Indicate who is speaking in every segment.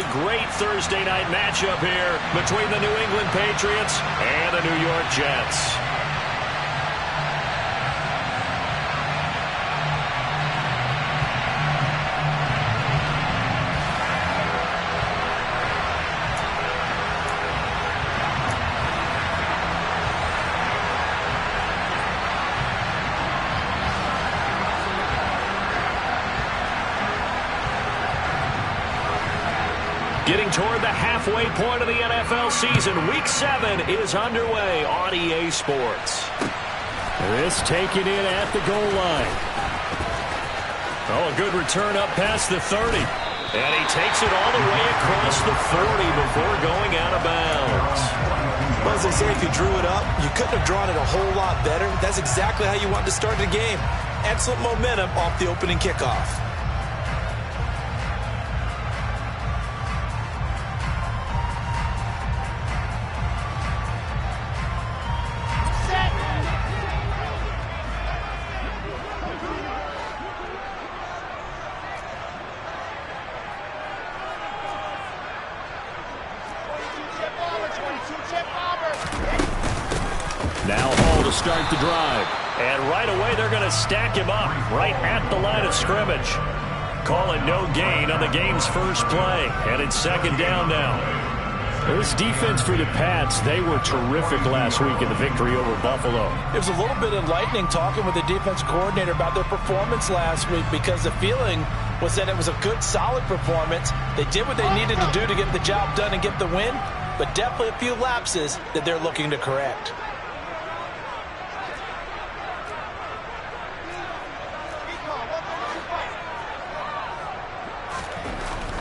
Speaker 1: a great Thursday night matchup here between the New England Patriots and the New York Jets. Getting toward the halfway point of the NFL season, Week 7 is underway on EA Sports.
Speaker 2: This taken in at the goal line.
Speaker 1: Oh, a good return up past the 30. And he takes it all the way across the 40 before going out of bounds.
Speaker 3: Well, as they say, if you drew it up, you couldn't have drawn it a whole lot better. That's exactly how you wanted to start the game. Excellent momentum off the opening kickoff.
Speaker 1: Now Hall to start the drive. And right away they're going to stack him up right at the line of scrimmage. Call it no gain on the game's first play. And it's second down now.
Speaker 2: This defense for the Pats, they were terrific last week in the victory over Buffalo.
Speaker 3: It was a little bit enlightening talking with the defense coordinator about their performance last week, because the feeling was that it was a good, solid performance. They did what they needed to do to get the job done and get the win, but definitely a few lapses that they're looking to correct.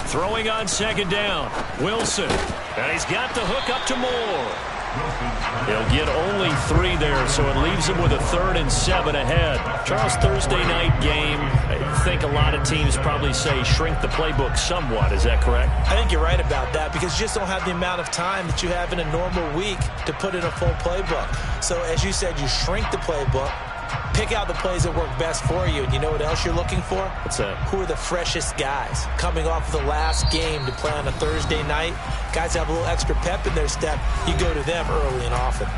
Speaker 1: Throwing on second down, Wilson. And he's got the hook up to Moore. He'll get only 3 there, so it leaves him with a 3rd and 7 ahead. Charles, Thursday night game, I think a lot of teams probably say shrink the playbook somewhat. Is that correct?
Speaker 3: I think you're right about that, because you just don't have the amount of time that you have in a normal week to put in a full playbook. So as you said, you shrink the playbook, pick out the plays that work best for you. And you know what else you're looking for?
Speaker 1: What's that?
Speaker 3: Who are the freshest guys coming off of the last game to play on a Thursday night? Guys have a little extra pep in their step. You go to them early and often.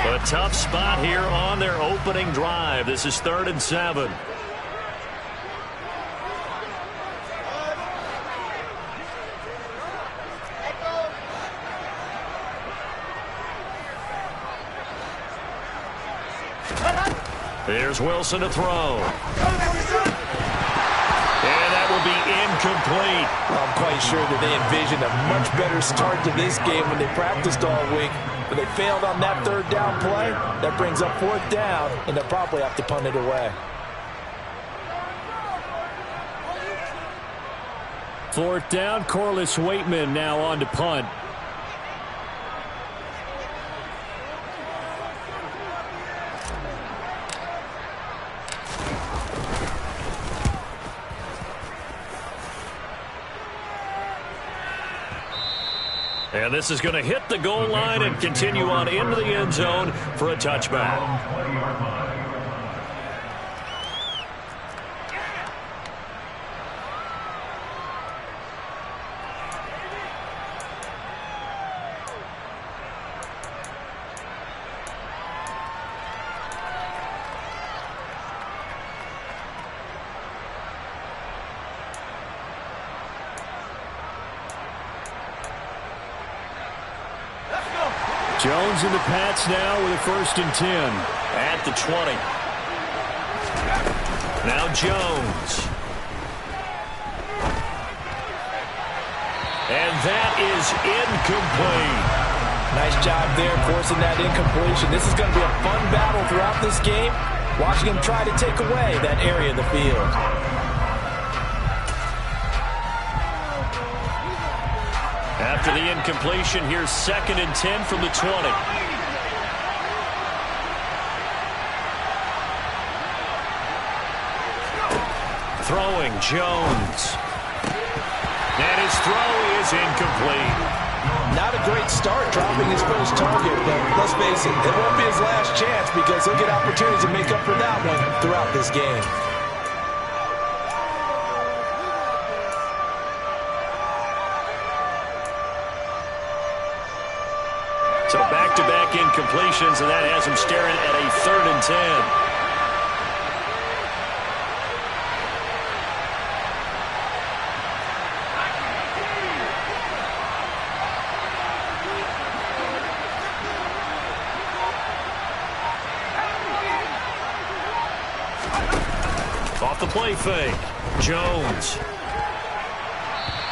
Speaker 1: A tough spot here on their opening drive. This is 3rd and 7. Here's Wilson to throw. And that will be incomplete.
Speaker 3: Well, I'm quite sure that they envisioned a much better start to this game when they practiced all week. But they failed on that 3rd down play. That brings up 4th down, and they'll probably have to punt it away.
Speaker 2: 4th down, Corliss Waitman now on to punt.
Speaker 1: And this is going to hit the goal line and continue on into the end zone for a touchback.
Speaker 2: Jones and the Pats now with a 1st and 10.
Speaker 1: At the 20. Now Jones. And that is incomplete.
Speaker 3: Nice job there forcing that incompletion. This is going to be a fun battle throughout this game. Watching him try to take away that area of the field.
Speaker 1: After the incompletion, here's 2nd and 10 from the 20. Throwing, Jones. And his throw is incomplete.
Speaker 3: Not a great start dropping his first target, but let's face it, it won't be his last chance because he'll get opportunities to make up for that one throughout this game.
Speaker 1: So back-to-back incompletions, and that has him staring at a 3rd and 10. Off the play fake. Jones.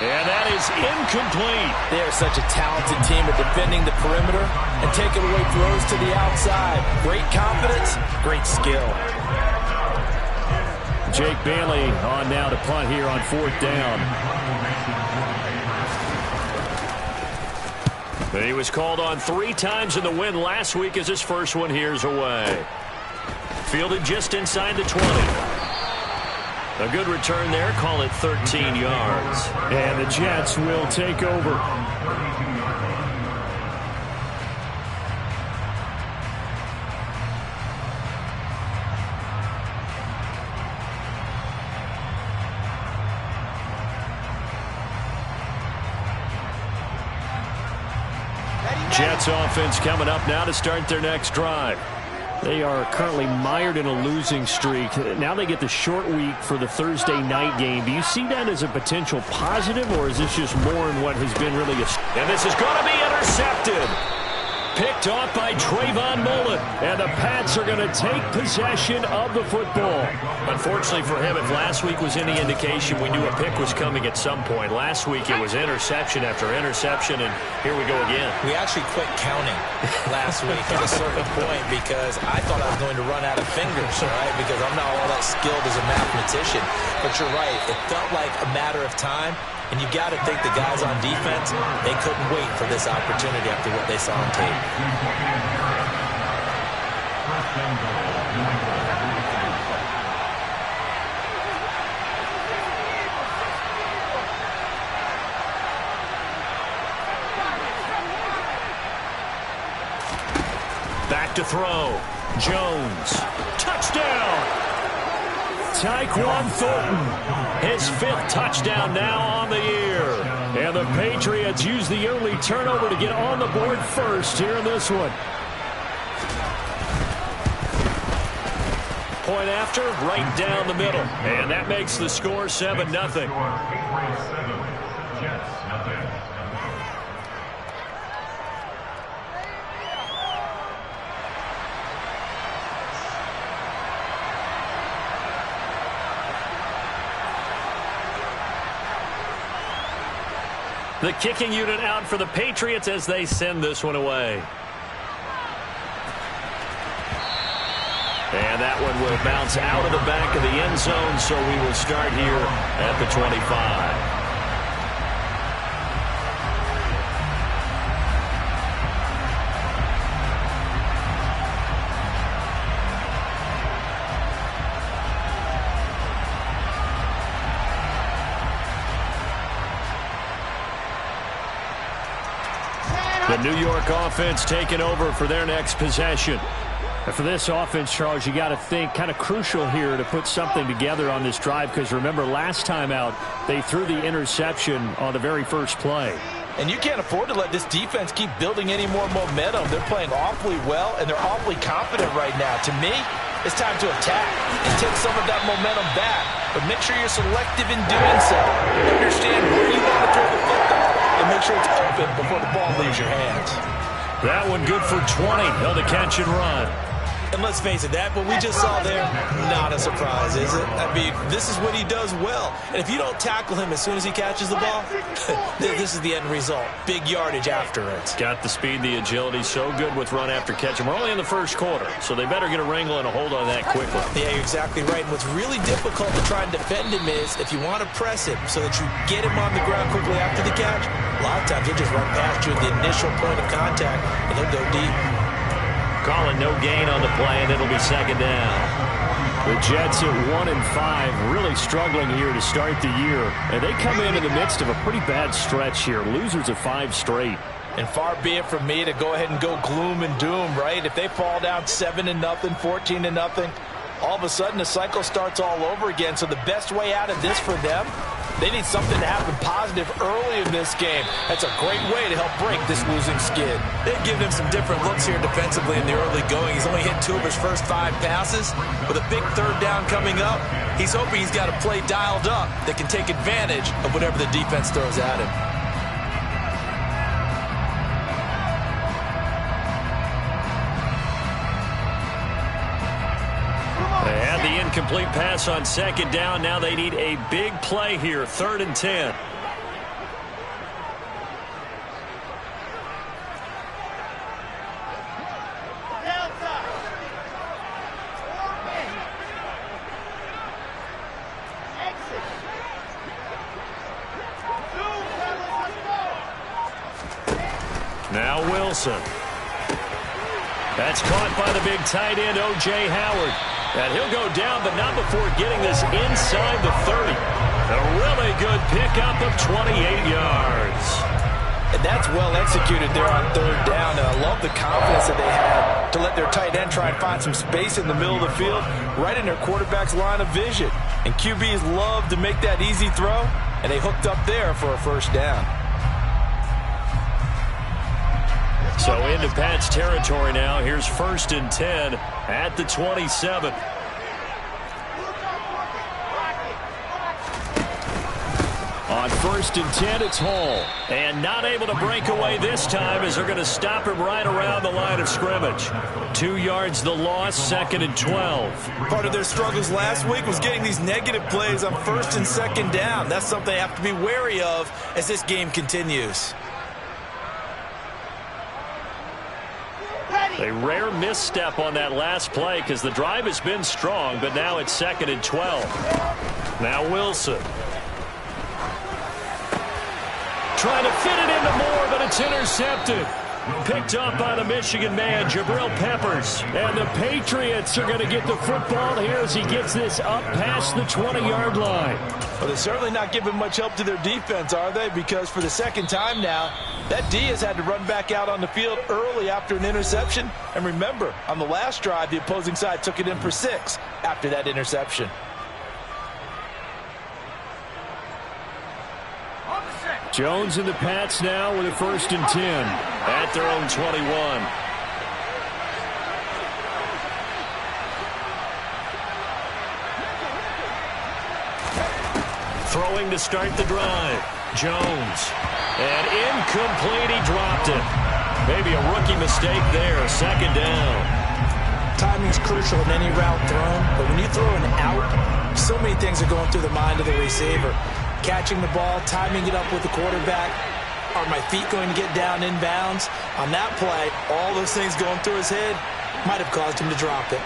Speaker 1: And that is incomplete.
Speaker 3: They are such a talented team at defending the perimeter and taking away throws to the outside. Great confidence, great skill.
Speaker 2: Jake Bailey on now to punt here on 4th down.
Speaker 1: He was called on 3 times in the win last week as his first one here's away. Fielded just inside the 20. A good return there. Call it 13 yards.
Speaker 2: And the Jets will take over.
Speaker 1: Jets offense coming up now to start their next drive.
Speaker 2: They are currently mired in a losing streak. Now they get the short week for the Thursday night game. Do you see that as a potential positive, or is this just more in what has been really a...
Speaker 1: And this is going to be intercepted. Picked off by Trayvon Mullen.
Speaker 2: And the Pats are going to take possession of the football.
Speaker 1: Unfortunately for him, if last week was any indication, we knew a pick was coming at some point. Last week it was interception after interception, and here we go again.
Speaker 3: We actually quit counting last week at a certain point because I thought I was going to run out of fingers, right? Because I'm not all that skilled as a mathematician. But you're right. It felt like a matter of time. And you got to think the guys on defense, they couldn't wait for this opportunity after what they saw on tape.
Speaker 1: Back to throw. Jones. Touchdown!
Speaker 2: Tyquan Thornton,
Speaker 1: his 5th touchdown now on the year.
Speaker 2: And the Patriots use the early turnover to get on the board first here in this one.
Speaker 1: Point after, right down the middle. And that makes the score 7-0. The kicking unit out for the Patriots as they send this one away. And that one will bounce out of the back of the end zone, so we will start here at the 25. The New York offense taking over for their next possession.
Speaker 2: And for this offense, Charles, you got to think kind of crucial here to put something together on this drive because remember last time out they threw the interception on the very first play.
Speaker 3: And you can't afford to let this defense keep building any more momentum. They're playing awfully well, and they're awfully confident right now. To me, it's time to attack and take some of that momentum back. But make sure you're selective in doing so. Understand where you want to throw the football, and make sure it's open before the ball leaves your hands.
Speaker 1: That one good for 20. Held a catch and run.
Speaker 3: And let's face it, that what we just saw there, not a surprise, is it? I mean, this is what he does well. And if you don't tackle him as soon as he catches the ball, this is the end result. Big yardage after it.
Speaker 1: Got the speed, the agility, so good with run after catch. And we're only in the first quarter, so they better get a wrangle and a hold on that quickly.
Speaker 3: Yeah, you're exactly right. And what's really difficult to try and defend him is if you want to press him so that you get him on the ground quickly after the catch, a lot of times he'll just run past you at the initial point of contact, and he'll go deep.
Speaker 1: Calling no gain on the play, and it'll be second down.
Speaker 2: The Jets at 1-5, really struggling here to start the year. And they come in the midst of a pretty bad stretch here. Losers of 5 straight.
Speaker 3: And far be it from me to go ahead and go gloom and doom, right? If they fall down 7-0, 14-0, all of a sudden the cycle starts all over again. So the best way out of this for them, they need something to happen positive early in this game. That's a great way to help break this losing skid.
Speaker 4: They've given him some different looks here defensively in the early going. He's only hit 2 of his first 5 passes. With a big 3rd down coming up, he's hoping he's got a play dialed up that can take advantage of whatever the defense throws at him.
Speaker 1: The incomplete pass on 2nd down. Now they need a big play here. 3rd and 10. Now Wilson. That's caught by the big tight end, O.J. Howard. And he'll go down, but not before getting this inside the 30. A really good pickup of 28 yards.
Speaker 3: And that's well executed there on 3rd down. And I love the confidence that they had to let their tight end try and find some space in the middle of the field, right in their quarterback's line of vision. And QBs love to make that easy throw, and they hooked up there for a 1st down.
Speaker 1: So into Pat's territory now. Here's 1st and 10 at the 27. On 1st and 10, it's Hall. And not able to break away this time as they're going to stop him right around the line of scrimmage. 2 yards the loss, 2nd and 12.
Speaker 4: Part of their struggles last week was getting these negative plays on 1st and 2nd down. That's something they have to be wary of as this game continues.
Speaker 1: A rare misstep on that last play because the drive has been strong, but now it's 2nd and 12. Now Wilson. Trying to fit it into Moore, but it's intercepted. Picked up by the Michigan man, Jabril Peppers. And the Patriots are going to get the football here as he gets this up past the 20-yard line.
Speaker 3: Well, they're certainly not giving much help to their defense, are they? Because for the 2nd time now, that D has had to run back out on the field early after an interception. And remember, on the last drive, the opposing side took it in for 6 after that interception.
Speaker 2: Jones and the Pats now with a 1st and 10
Speaker 1: at their own 21. Throwing to start the drive. Jones. And incomplete. He dropped it. Maybe a rookie mistake there. 2nd down.
Speaker 3: Timing's crucial in any route thrown, but when you throw an out, so many things are going through the mind of the receiver. Catching the ball, timing it up with the quarterback. Are my feet going to get down in bounds? On that play, all those things going through his head might have caused him to drop it.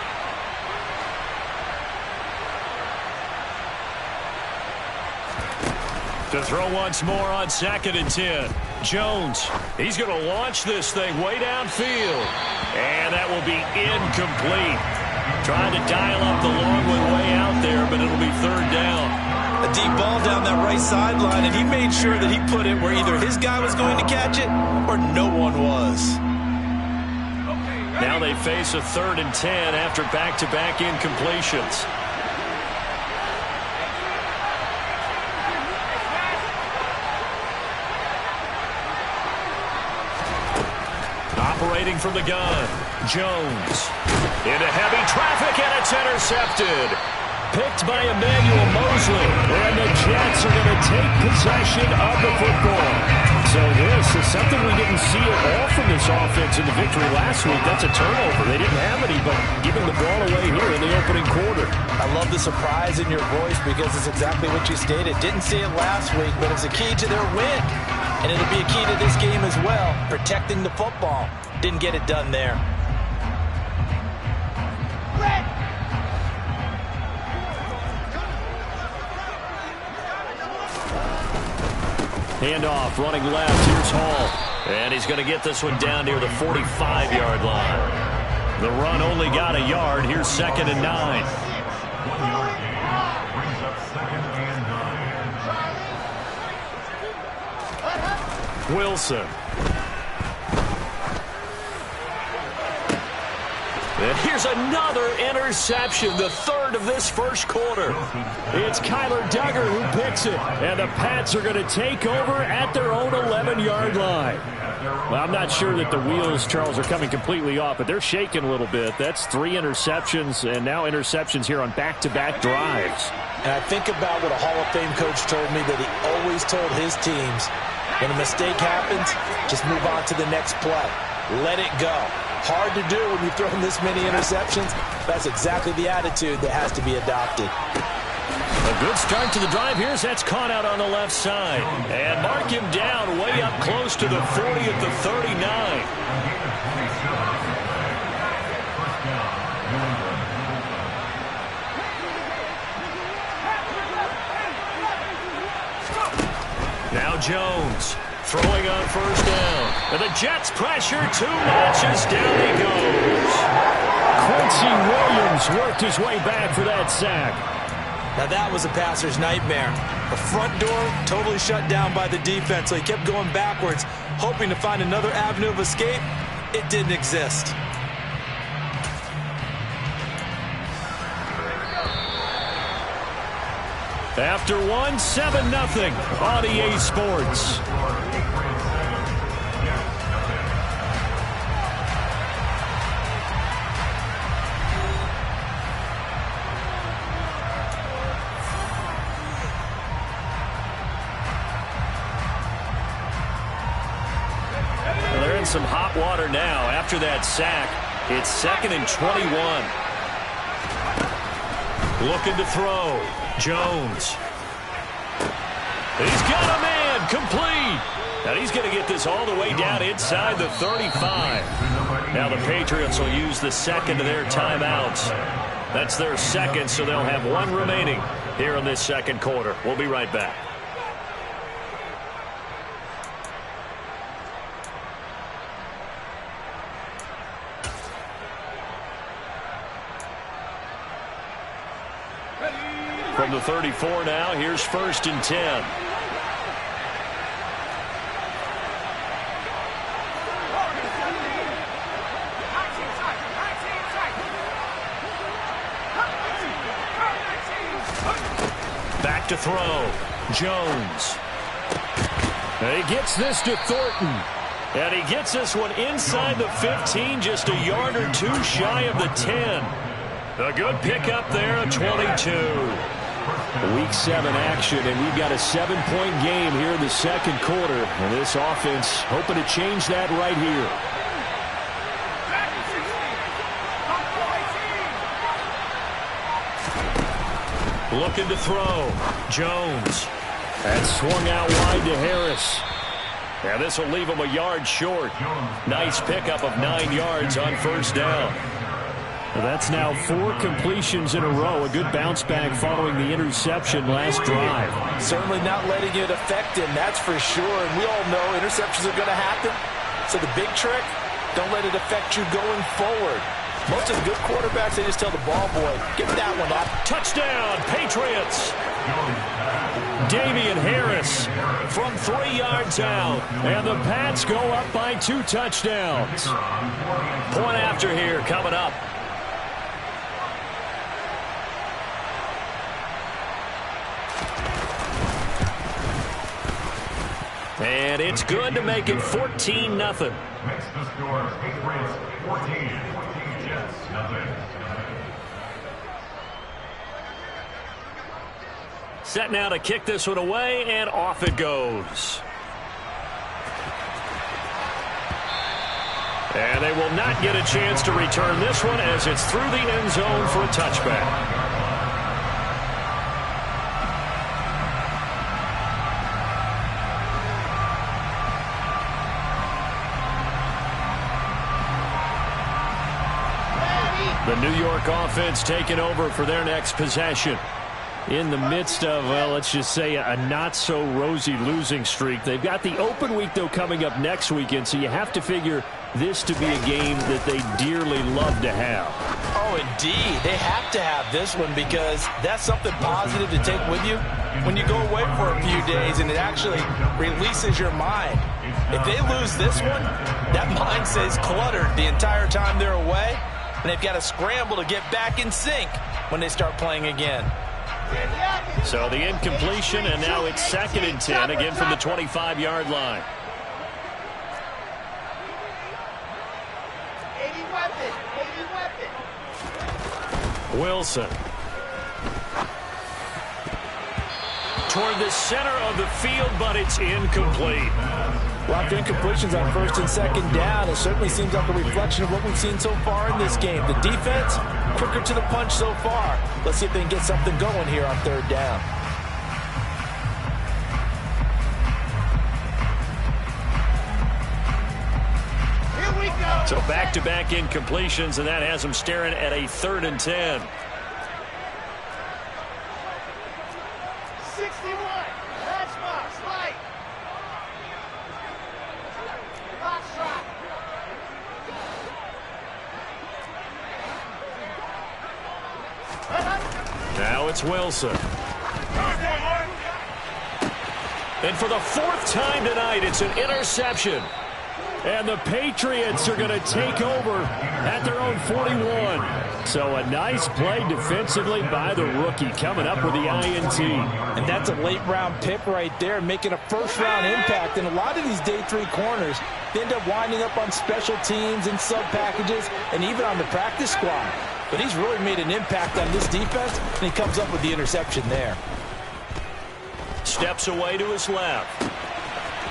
Speaker 1: To throw once more on 2nd and 10. Jones, he's going to launch this thing way downfield. And that will be incomplete. Trying to dial up the long one way out there, but it'll be 3rd down.
Speaker 4: A deep ball down that right sideline, and he made sure that he put it where either his guy was going to catch it or no one was.
Speaker 1: Now they face a 3rd and 10 after back-to-back incompletions. Operating from the gun, Jones. Into heavy traffic, and it's intercepted. Picked by Emmanuel Mosley. And the Jets are going to take possession of the football. So this is something we didn't see at all from this offense in the victory last week. That's a turnover. They didn't have any, but giving the ball away here in the opening quarter.
Speaker 3: I love the surprise in your voice because it's exactly what you stated. Didn't see it last week, but it's a key to their win. And it'll be a key to this game as well, protecting the football. Didn't get it done there.
Speaker 1: Handoff, running left. Here's Hall. And he's going to get this one down near the 45-yard line. The run only got a yard. Here's 2nd and 9. Wilson. And here's another interception, the third of this first quarter.
Speaker 2: It's Kyler Duggar who picks it, and the Pats are going to take over at their own 11-yard line. Well, I'm not sure that the wheels, Charles, are coming completely off, but they're shaking a little bit. That's 3 interceptions, and now interceptions here on back-to-back drives.
Speaker 3: And I think about what a Hall of Fame coach told me that he always told his teams, when a mistake happens, just move on to the next play. Let it go. Hard to do when you've thrown this many interceptions. That's exactly the attitude that has to be adopted.
Speaker 1: A good start to the drive here as that's caught out on the left side. And mark him down way up close to the 40 at the 39. Now Jones throwing on first down. And the Jets pressure 2 notches. Down he goes.
Speaker 2: Quincy Williams worked his way back for that sack.
Speaker 3: Now that was a passer's nightmare. The front door totally shut down by the defense, so he kept going backwards, hoping to find another avenue of escape. It didn't exist.
Speaker 1: After 1, 7-0 on EA Sports. They're in some hot water now. After that sack, it's 2nd and 21. Looking to throw. Jones. He's got a man complete. And he's going to get this all the way down inside the 35. Now the Patriots will use the second of their timeouts. That's their second, so they'll have 1 remaining here in this second quarter. We'll be right back. From the 34 now, here's 1st and 10. Back to throw. Jones. And he gets this to Thornton. And he gets this one inside the 15, just a yard or 2 shy of the 10. A good pickup there, a 22.
Speaker 2: Week 7 action, and we've got a 7-point game here in the second quarter. And this offense hoping to change that right here.
Speaker 1: Looking to throw. Jones. That swung out wide to Harris. And this will leave him a yard short. Nice pickup of 9 yards on first down.
Speaker 2: Well, that's now 4 completions in a row. A good bounce back following the interception last drive.
Speaker 3: Certainly not letting it affect him, that's for sure. And we all know interceptions are going to happen. So the big trick, don't let it affect you going forward. Most of the good quarterbacks, they just tell the ball boy, get that one up.
Speaker 1: Touchdown, Patriots. Damian Harris from 3 yards out. And the Pats go up by 2 touchdowns. Point after here coming up. And it's good to make it 14-0.
Speaker 5: Next to score, Patriots 14, Jets nothing.
Speaker 1: Set now to kick this one away, and off it goes. And they will not get a chance to return this one as it's through the end zone for a touchback. The New York offense taking over for their next possession. In the midst of, well, let's just say a not-so-rosy losing streak. They've got the open week, though, coming up next weekend, so you have to figure
Speaker 2: this to be a game that they dearly love to have.
Speaker 3: Oh, indeed. They have to have this one because that's something positive to take with you when you go away for a few days, and it actually releases your mind. If they lose this one, that mind stays cluttered the entire time they're away, and they've got to scramble to get back in sync when they start playing again.
Speaker 1: So the incompletion, and now it's 2nd and 10, again from the 25-yard line. Wilson. Toward the center of the field, but it's incomplete.
Speaker 3: Lots of incompletions on 1st and 2nd down. It certainly seems like a reflection of what we've seen so far in this game. The defense, quicker to the punch so far. Let's see if they can get something going here on 3rd down.
Speaker 6: Here we go.
Speaker 1: So back-to-back incompletions, and that has them staring at a 3rd and 10.
Speaker 6: 61. That's box. Light. Box drop.
Speaker 1: Now it's Wilson. And for the 4th time tonight, it's an interception.
Speaker 2: And the Patriots are going to take over at their own 41. So a nice play defensively by the rookie coming up with the INT.
Speaker 3: And that's a late-round pick right there, making a first-round impact. And a lot of these day 3 corners, they end up winding up on special teams and sub-packages and even on the practice squad. But he's really made an impact on this defense, and he comes up with the interception there.
Speaker 1: Steps away to his left.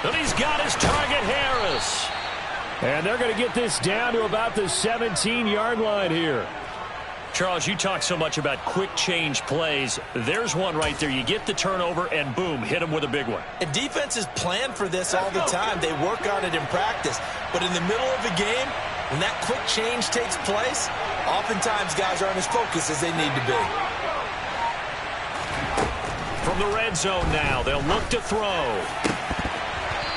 Speaker 1: And he's got his target, Harris.
Speaker 2: And they're going to get this down to about the 17-yard line here.
Speaker 1: Charles, you talk so much about quick change plays. There's one right there. You get the turnover, and boom, hit him with a big one.
Speaker 3: And defenses plan for this all the time. They work on it in practice. But in the middle of the game, when that quick change takes place, oftentimes guys aren't as focused as they need to be.
Speaker 1: From the red zone now, they'll look to throw.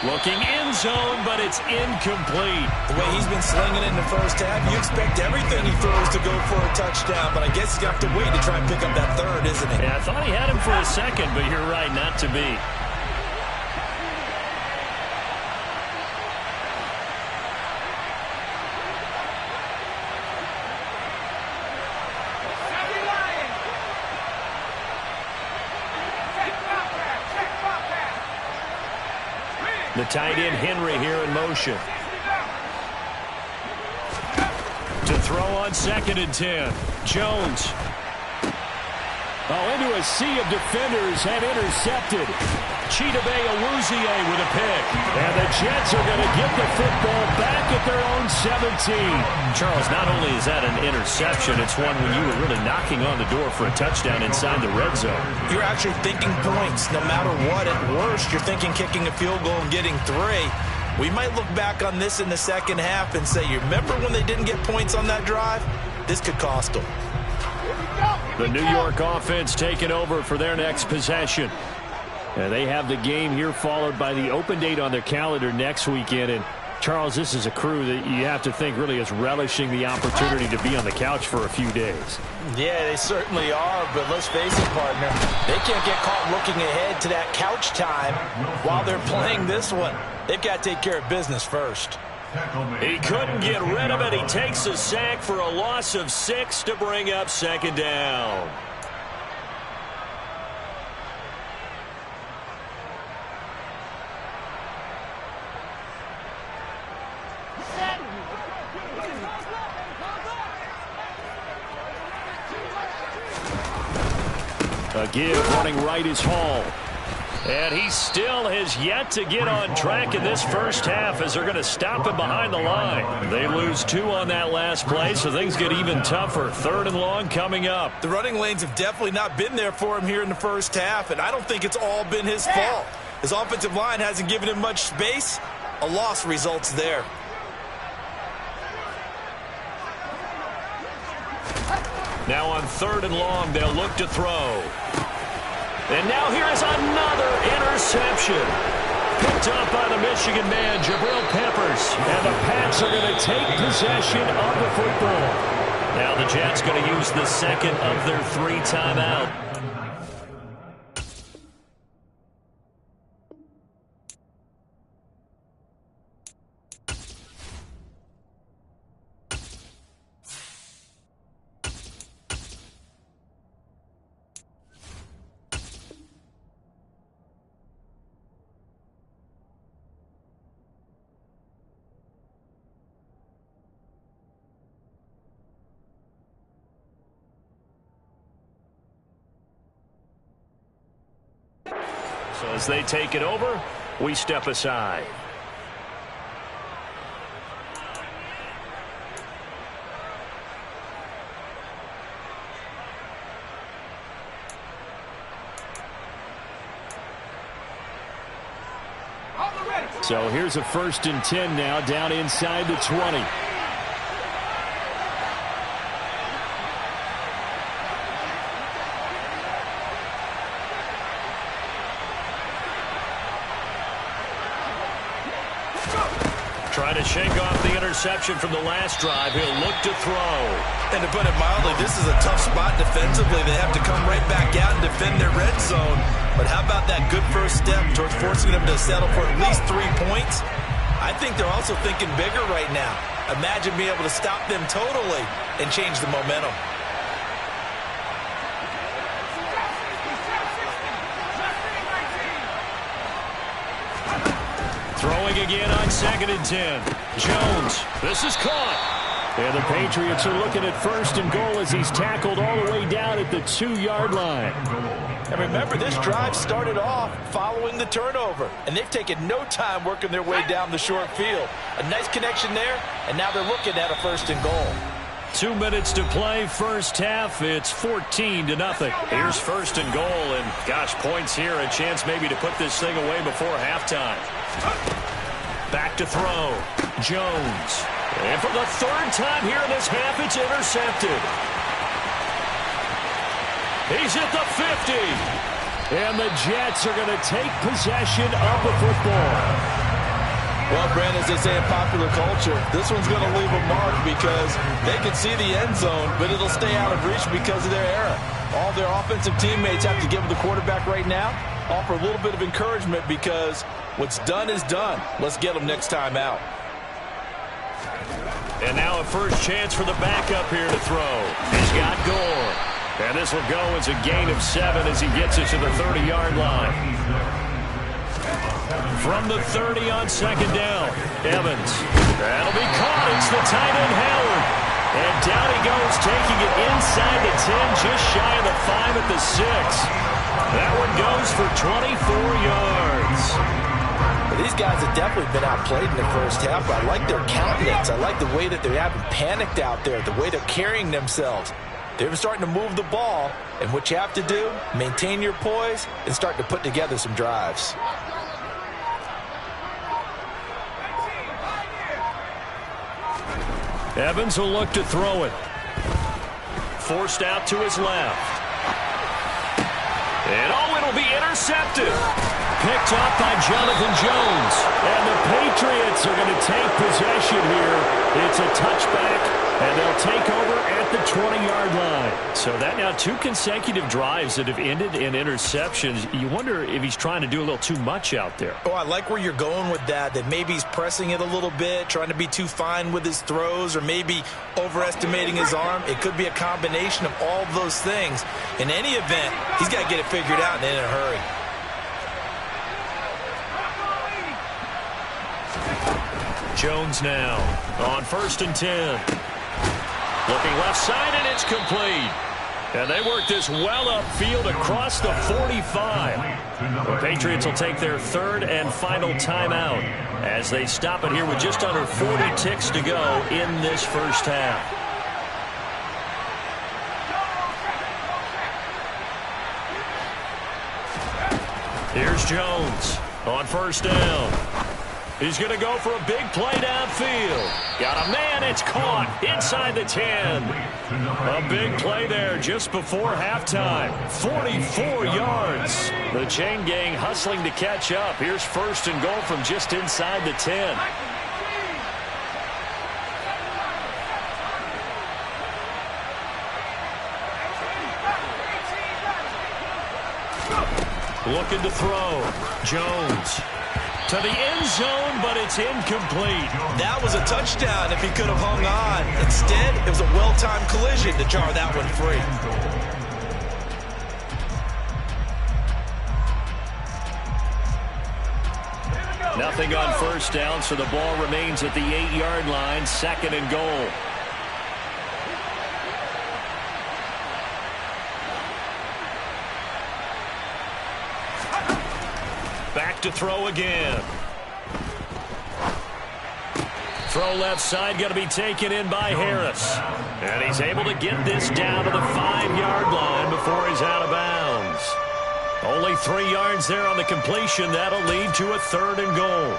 Speaker 1: Looking in zone, but it's incomplete.
Speaker 3: The way he's been slinging it in the first half, you expect everything he throws to go for a touchdown, but I guess he's got to wait to try and pick up that 3rd, isn't he?
Speaker 1: Yeah, I thought he had him for a second, but you're right, not to be. The tight end Henry here in motion. To throw on 2nd and 10. Jones.
Speaker 2: Oh, into a sea of defenders and intercepted.
Speaker 1: Chidobe Awuzie with a pick.
Speaker 2: And the Jets are going to get the football back at their own 17.
Speaker 1: Charles, not only is that an interception, it's one when you were really knocking on the door for a touchdown inside the red zone.
Speaker 3: You're actually thinking points. No matter what, at worst, you're thinking kicking a field goal and getting 3. We might look back on this in the second half and say, you remember when they didn't get points on that drive? This could cost them.
Speaker 2: The New York offense taking over for their next possession. And they have the game here followed by the open date on their calendar next weekend. And Charles, this is a crew that you have to think really is relishing the opportunity to be on the couch for a few days.
Speaker 3: Yeah, they certainly are, but let's face it, partner. They can't get caught looking ahead to that couch time while they're playing this one. They've got to take care of business first.
Speaker 1: He couldn't get rid of it. He takes a sack for a loss of 6 to bring up 2nd down.
Speaker 2: A give running right is Hall.
Speaker 1: And he still has yet to get on track in this first half as they're going to stop him behind the line. They lose 2 on that last play, so things get even tougher. 3rd and long coming up.
Speaker 3: The running lanes have definitely not been there for him here in the first half, and I don't think it's all been his fault. His offensive line hasn't given him much space. A loss results there.
Speaker 1: Now on 3rd and long, they'll look to throw. And now here is another interception.
Speaker 2: Picked up by the Michigan man, Jabril Peppers. And the Pats are going to take possession of the football.
Speaker 1: Now the Jets going to use the second of their 3 timeouts. So as they take it over, we step aside.
Speaker 2: So here's a 1st and 10 now, down inside the 20.
Speaker 1: Try to shake off the interception from the last drive. He'll look to throw.
Speaker 4: And to put it mildly, this is a tough spot defensively. They have to come right back out and defend their red zone. But how about that good first step towards forcing them to settle for at least 3 points? I think they're also thinking bigger right now. Imagine being able to stop them totally and change the momentum.
Speaker 1: Throwing again on 2nd and 10. Jones. This is caught.
Speaker 2: And the Patriots are looking at 1st and goal as he's tackled all the way down at the 2-yard line.
Speaker 3: And remember, this drive started off following the turnover, and they've taken no time working their way down the short field. A nice connection there, and now they're looking at a 1st and goal.
Speaker 1: 2 minutes to play, first half. It's 14-0. Here's 1st and goal, and gosh, points here. A chance maybe to put this thing away before halftime. Back to throw. Jones. And for the 3rd time here in this half, it's intercepted. He's at the 50.
Speaker 2: And the Jets are going to take possession of the football.
Speaker 3: Well, Brent, as they say in popular culture, this one's going to leave a mark because they can see the end zone, but it'll stay out of reach because of their error. All their offensive teammates have to give the quarterback right now, offer a little bit of encouragement because what's done is done. Let's get them next time out.
Speaker 1: And now a first chance for the backup here to throw. He's got Gore. And this will go as a gain of 7 as he gets it to the 30-yard line. From the 30 on 2nd down, Evans. That'll be caught. It's the tight end, Howard. And down he goes, taking it inside the 10, just shy of the 5 at the 6. That one goes for 24 yards.
Speaker 3: Well, these guys have definitely been outplayed in the first half. I like their countenance. I like the way that they haven't panicked out there, the way they're carrying themselves. They're starting to move the ball, and what you have to do, maintain your poise and start to put together some drives.
Speaker 1: Evans will look to throw it. Forced out to his left. And it'll be intercepted. Picked up by Jonathan Jones. And the Patriots are going to take possession here. It's a touchback, and they'll take over at the 20-yard line. So that now 2 consecutive drives that have ended in interceptions. You wonder if he's trying to do a little too much out there.
Speaker 3: Oh, I like where you're going with that maybe he's pressing it a little bit, trying to be too fine with his throws, or maybe overestimating his arm. It could be a combination of all of those things. In any event, he's got to get it figured out and in a hurry.
Speaker 1: Jones now on 1st and 10. Looking left side, and it's complete. And they work this well upfield across the 45. The Patriots will take their 3rd and final timeout as they stop it here with just under 40 ticks to go in this first half. Here's Jones on 1st down. He's going to go for a big play downfield. Got a man. It's caught inside the 10. A big play there just before halftime. 44 yards. The chain gang hustling to catch up. Here's 1st and goal from just inside the 10. Looking to throw. Jones. To the end zone, but it's incomplete.
Speaker 3: That was a touchdown if he could have hung on. Instead, it was a well-timed collision to jar that one free.
Speaker 1: Nothing on 1st down, so the ball remains at the 8-yard line. 2nd and goal. Back to throw again. Throw left side, going to be taken in by Harris. And he's able to get this down to the 5-yard line before he's out of bounds. Only 3 yards there on the completion. That'll lead to a 3rd and goal.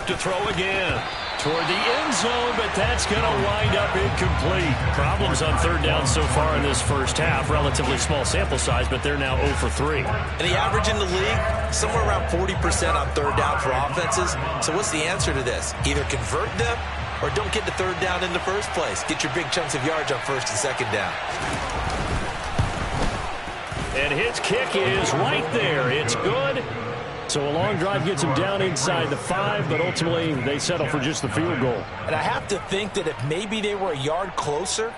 Speaker 1: To throw again toward the end zone, but that's going to wind up incomplete. Problems on 3rd down so far in this first half. Relatively small sample size, but they're now 0 for 3.
Speaker 3: And the average in the league, somewhere around 40% on 3rd down for offenses. So what's the answer to this? Either convert them or don't get to 3rd down in the first place. Get your big chunks of yards on 1st and 2nd down.
Speaker 1: And his kick is right there. It's good.
Speaker 2: So a long drive gets him down inside the 5, but ultimately they settle for just the field goal.
Speaker 3: And I have to think that if maybe they were a yard closer,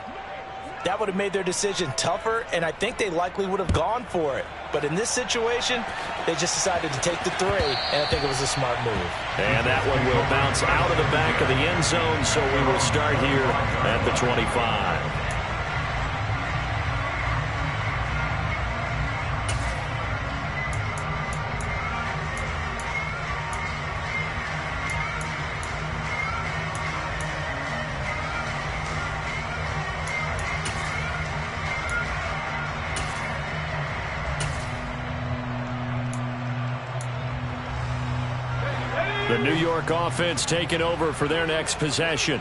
Speaker 3: that would have made their decision tougher, and I think they likely would have gone for it. But in this situation, they just decided to take the 3, and I think it was a smart move.
Speaker 1: And that one will bounce out of the back of the end zone, so we will start here at the 25. The New York offense taking over for their next possession.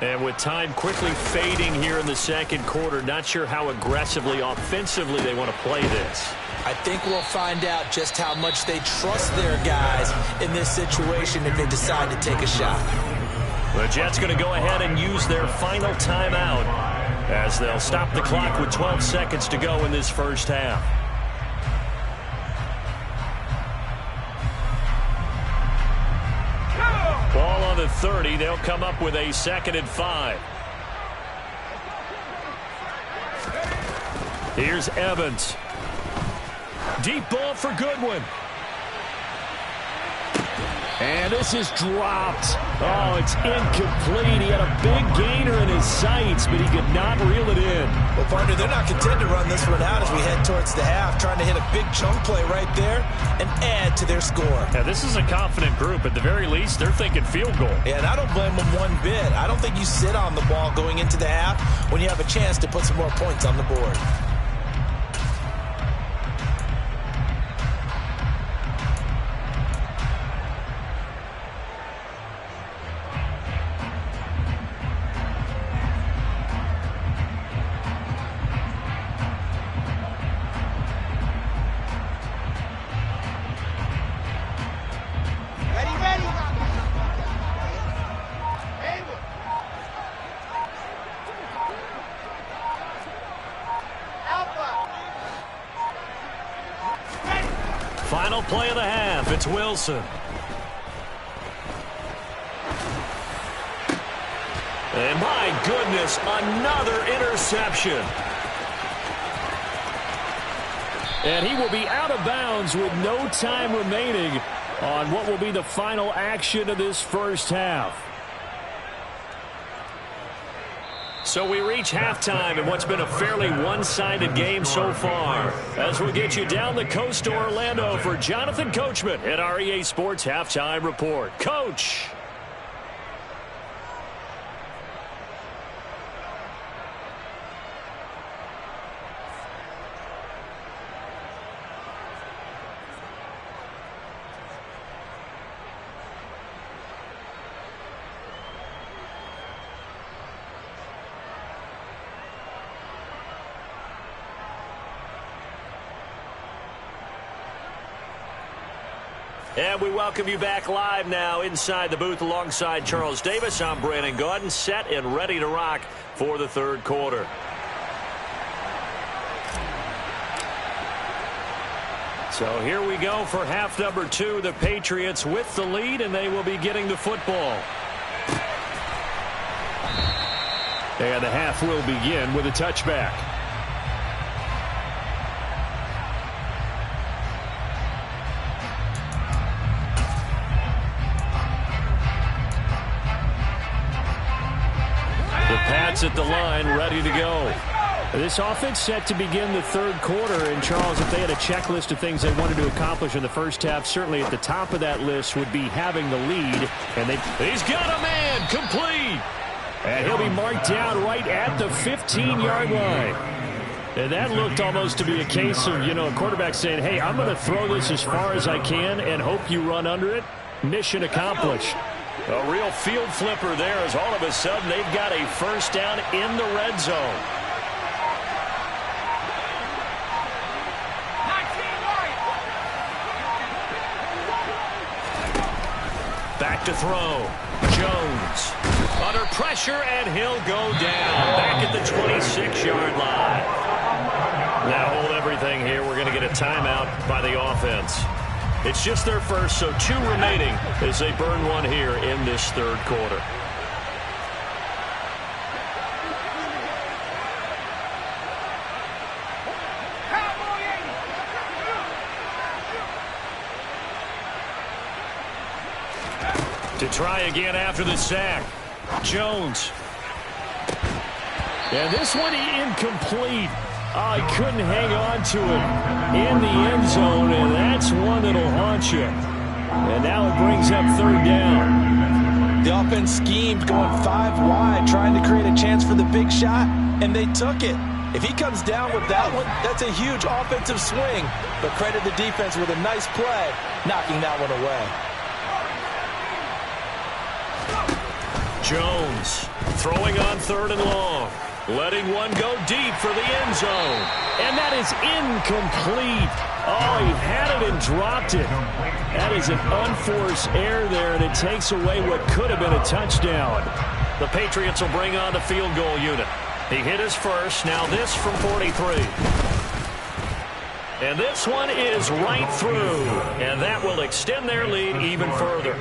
Speaker 1: And with time quickly fading here in the 2nd quarter, not sure how aggressively, offensively they want to play this.
Speaker 3: I think we'll find out just how much they trust their guys in this situation if they decide to take a shot.
Speaker 1: The Jets going to go ahead and use their final timeout as they'll stop the clock with 12 seconds to go in this first half. Ball on the 30. They'll come up with a 2nd and 5. Here's Evans. Deep ball for Goodwin.
Speaker 2: And this is dropped. Oh, it's incomplete. He had a big gainer in his sights, but he could not reel it in.
Speaker 3: Well, partner, they're not content to run this one out as we head towards the half, trying to hit a big chunk play right there and add to their score.
Speaker 1: Yeah, this is a confident group. At the very least, they're thinking field goal.
Speaker 3: Yeah, and I don't blame them one bit. I don't think you sit on the ball going into the half when you have a chance to put some more points on the board.
Speaker 1: Final play of the half. It's Wilson. And my goodness, another interception.
Speaker 2: And he will be out of bounds with no time remaining on what will be the final action of this first half. So we reach halftime in what's been a fairly one-sided game so far. As we get you down the coast to Orlando for Jonathan Coachman at our EA Sports Halftime Report. Coach. And we welcome you back live now inside the booth alongside Charles Davis. I'm Brandon Gaudin, set and ready to rock for the third quarter. So here we go for half number 2. The Patriots with the lead, and they will be getting the football. And the half will begin with a touchback. Pats at the line, ready to go. This offense set to begin the third quarter. And, Charles, if they had a checklist of things they wanted to accomplish in the first half, certainly at the top of that list would be having the lead. And he's got a man, complete. And he'll be marked down right at the 15-yard line. And that looked almost to be a case of, a quarterback saying, hey, I'm going to throw this as far as I can and hope you run under it. Mission accomplished. A real field flipper there as all of a sudden they've got a first down in the red zone. Back to throw. Jones under pressure, and he'll go down back at the 26-yard line. Now hold everything here. We're going to get a timeout by the offense. It's just their first, so 2 remaining as they burn one here in this third quarter. To try again after the sack. Jones. And this one incomplete. Oh, he couldn't hang on to it in the end zone, and that's one that'll haunt you. And now it brings up third down.
Speaker 3: The offense schemed going 5 wide, trying to create a chance for the big shot, and they took it. If he comes down with that one, that's a huge offensive swing. But credit the defense with a nice play, knocking that one away.
Speaker 2: Jones throwing on 3rd and long. Letting one go deep for the end zone. And that is incomplete. Oh, he had it and dropped it. That is an unforced error there, and it takes away what could have been a touchdown. The Patriots will bring on the field goal unit. He hit his first. Now this from 43. And this one is right through. And that will extend their lead even further.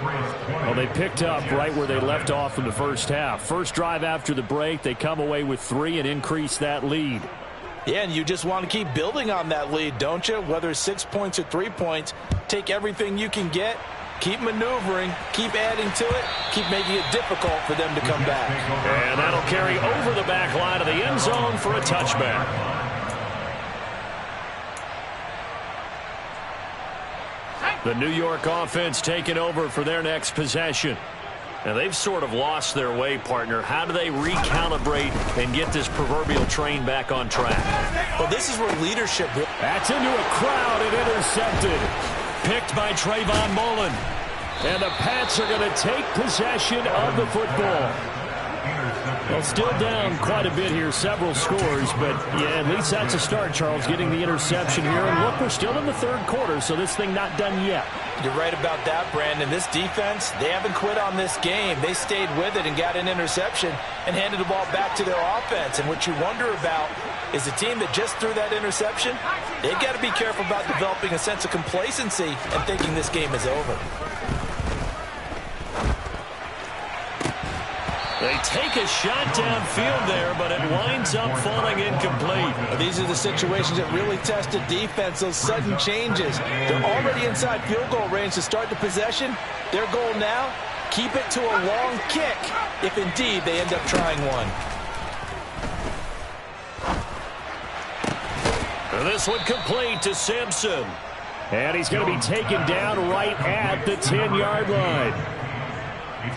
Speaker 2: Well, they picked up right where they left off in the first half. First drive after the break, they come away with 3 and increase that lead.
Speaker 3: Yeah, and you just want to keep building on that lead, don't you? Whether it's 6 points or 3 points, take everything you can get, keep maneuvering, keep adding to it, keep making it difficult for them to come back.
Speaker 2: And that'll carry over the back line of the end zone for a touchback. The New York offense taking over for their next possession. Now, they've sort of lost their way, partner. How do they recalibrate and get this proverbial train back on track?
Speaker 3: Well, this is where leadership...
Speaker 2: That's into a crowd and intercepted. Picked by Trayvon Mullen. And the Pats are going to take possession of the football. Well, still down quite a bit here, several scores, but yeah, at least that's a start, Charles, getting the interception here. And look, we're still in the third quarter, so this thing not done yet.
Speaker 3: You're right about that, Brandon. This defense, they haven't quit on this game. They stayed with it and got an interception and handed the ball back to their offense. And what you wonder about is the team that just threw that interception, they've got to be careful about developing a sense of complacency and thinking this game is over.
Speaker 2: They take a shot downfield there, but it winds up falling incomplete.
Speaker 3: These are the situations that really test the defense, those sudden changes. They're already inside field goal range to start the possession. Their goal now, keep it to a long kick, if indeed they end up trying one.
Speaker 1: This one complete to Simpson.
Speaker 2: And he's going to be taken down right at the 10-yard line.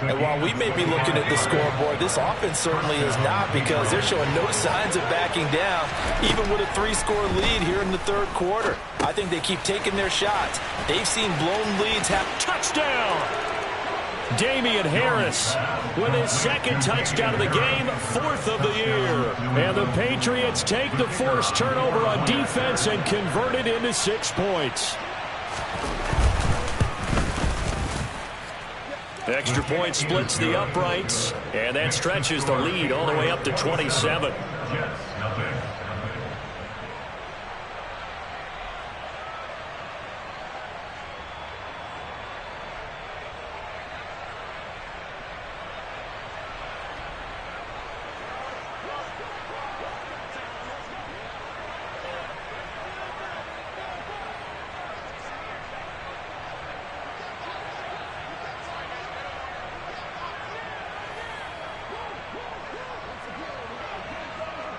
Speaker 3: And while we may be looking at the scoreboard, this offense certainly is not, because they're showing no signs of backing down, even with a 3-score lead here in the third quarter. I think they keep taking their shots. They've seen blown leads have
Speaker 1: touchdown. Damian Harris with his second touchdown of the game, 4th of the year. And the Patriots take the forced turnover on defense and convert it into 6 points. Extra point splits the uprights, and that stretches the lead all the way up to 27.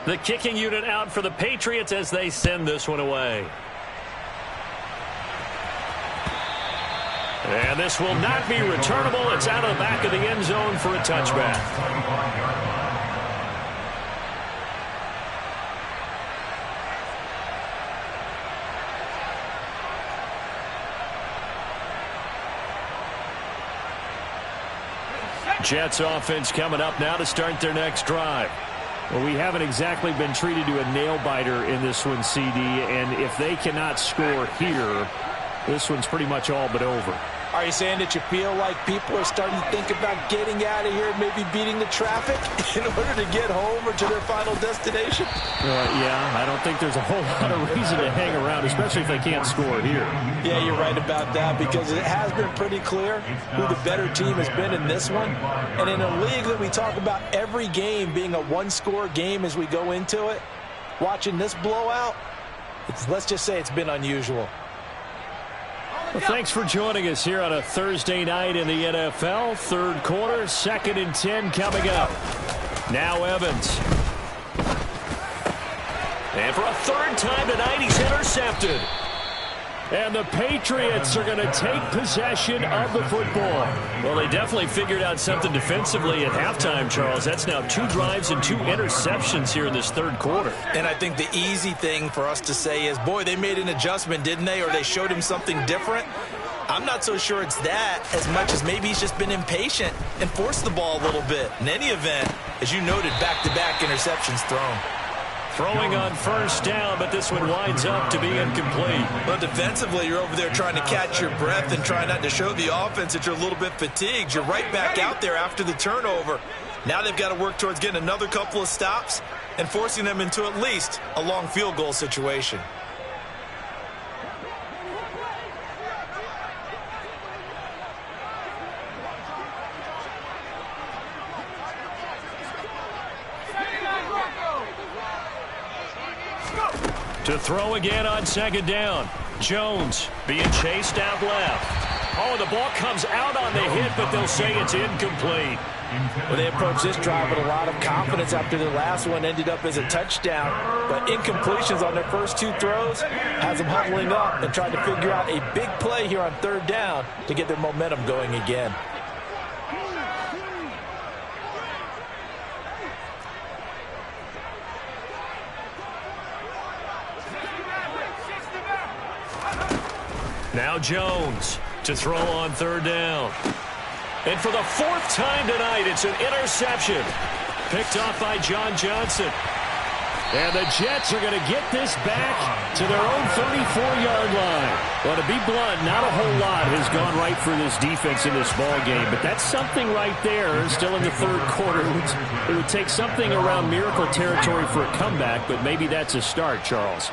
Speaker 1: The kicking unit out for the Patriots as they send this one away. And this will not be returnable. It's out of the back of the end zone for a touchback. Jets offense coming up now to start their next drive. Well, we haven't exactly been treated to a nail-biter in this one, CD, and if they cannot score here, this one's pretty much all but over.
Speaker 3: Are you saying that you feel like people are starting to think about getting out of here, maybe beating the traffic in order to get home or to their final destination?
Speaker 2: Yeah, I don't think there's a whole lot of reason to hang around, especially if they can't score here.
Speaker 3: Yeah, you're right about that, because it has been pretty clear who the better team has been in this one. And in a league that we talk about every game being a one-score game as we go into it, watching this blowout, let's just say it's been unusual.
Speaker 2: Well, thanks for joining us here on a Thursday night in the NFL. Third quarter, 2nd and 10 coming up. Now Evans.
Speaker 1: And for a third time tonight, he's intercepted.
Speaker 2: And the Patriots are going to take possession of the football.
Speaker 1: Well, they definitely figured out something defensively at halftime, Charles. That's now 2 drives and 2 interceptions here in this third quarter.
Speaker 3: And I think the easy thing for us to say is, boy, they made an adjustment, didn't they? Or they showed him something different. I'm not so sure it's that as much as maybe he's just been impatient and forced the ball a little bit. In any event, as you noted, back-to-back interceptions thrown.
Speaker 1: Throwing on first down, but this one winds up to be incomplete.
Speaker 3: Well, defensively, you're over there trying to catch your breath and try not to show the offense that you're a little bit fatigued. You're right back out there after the turnover. Now they've got to work towards getting another couple of stops and forcing them into at least a long field goal situation.
Speaker 1: To throw again on second down. Jones being chased out left. Oh, the ball comes out on the hit, but they'll say it's incomplete.
Speaker 3: Well, they approached this drive with a lot of confidence after the last one ended up as a touchdown. But incompletions on their first 2 throws has them huddling up and trying to figure out a big play here on third down to get their momentum going again.
Speaker 1: Now Jones to throw on third down. And for the 4th time tonight, it's an interception. Picked off by John Johnson.
Speaker 2: And the Jets are going to get this back to their own 34-yard line. Well, to be blunt, not a whole lot has gone right for this defense in this ball game, but that's something right there still in the third quarter. It would take something around miracle territory for a comeback, but maybe that's a start, Charles.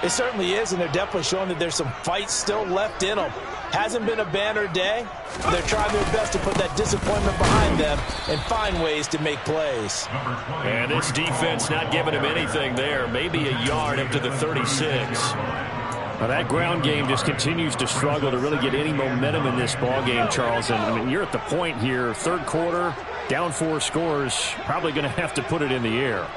Speaker 3: It certainly is, and they're definitely showing that there's some fight still left in them. Hasn't been a banner day. They're trying their best to put that disappointment behind them and find ways to make plays.
Speaker 1: And this defense not giving him anything there. Maybe a yard up to the 36.
Speaker 2: Well, that ground game just continues to struggle to really get any momentum in this ball game, Charles. And I mean, you're at the point here, third quarter, down 4 scores, probably going to have to put it in the air.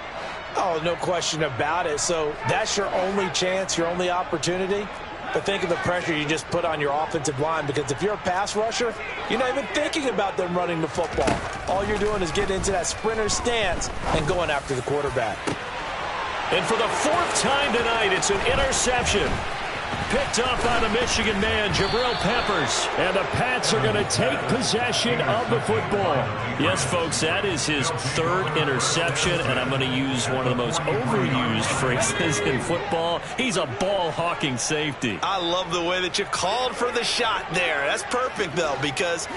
Speaker 3: Oh, no question about it. So that's your only chance, your only opportunity. But think of the pressure you just put on your offensive line, because if you're a pass rusher, you're not even thinking about them running the football. All you're doing is getting into that sprinter stance and going after the quarterback.
Speaker 2: And for the fourth time tonight, it's an interception. Picked up by the Michigan man, Jabril Peppers. And the Pats are going to take possession of the football.
Speaker 1: Yes, folks, that is his third interception, and I'm going to use one of the most overused phrases in football. He's a ball-hawking safety.
Speaker 4: I love the way that you called for the shot there. That's perfect, though, because